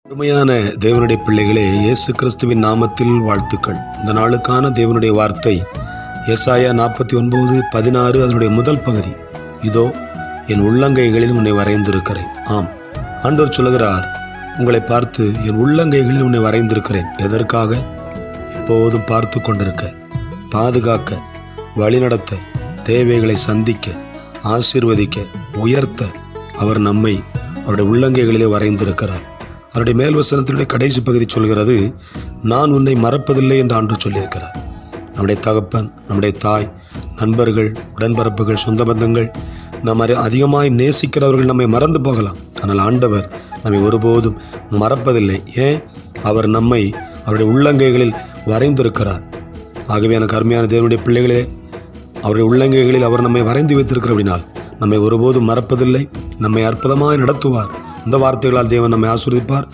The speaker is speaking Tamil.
அருமையான தேவனுடைய பிள்ளைகளே, இயேசு கிறிஸ்துவின் நாமத்தில் வாழ்த்துக்கள். இந்த நாளுக்கான தேவனுடைய வார்த்தை ஏசாயா 49:16 அதனுடைய முதல் பகுதி. இதோ என் உள்ளங்கைகளில் உன்னை வரைந்திருக்கிறேன். ஆம், ஆண்டவர் சொல்லுகிறார், உங்களை பார்த்து என் உள்ளங்கைகளில் உன்னை வரைந்திருக்கிறேன். எதற்காக? எப்போதும் பார்த்து கொண்டிருக்க, பாதுகாக்க, வழிநடத்த, தேவைகளை சந்திக்க, ஆசீர்வதிக்க, உயர்த்த அவர் நம்மை அவருடைய உள்ளங்கைகளிலே வரைந்திருக்கிறார். அவருடைய மேல் வசனத்தினுடைய கடைசி பகுதி சொல்கிறது, நான் உன்னை மறப்பதில்லை என்று ஆண்டு சொல்லியிருக்கிறார். நம்முடைய தகப்பன், நம்முடைய தாய், நண்பர்கள், உடன்பரப்புகள், சொந்த பந்தங்கள், நம்ம அதிகமாய் நேசிக்கிறவர்கள் நம்மை மறந்து போகலாம். ஆனால் ஆண்டவர் நம்மை ஒருபோதும் மறப்பதில்லை. ஏன்? அவர் நம்மை அவருடைய உள்ளங்கைகளில் வரைந்திருக்கிறார். ஆகவே எனக்கு அருமையான தேவனுடைய பிள்ளைகளே, அவருடைய உள்ளங்கைகளில் அவர் நம்மை வரைந்து வைத்திருக்கிறபடினால் நம்மை ஒருபோதும் மறப்பதில்லை. நம்மை அற்புதமாய் நடத்துவார். இந்த வார்த்தைகளால் தேவன் நம்மை ஆசீர்வதிப்பார்.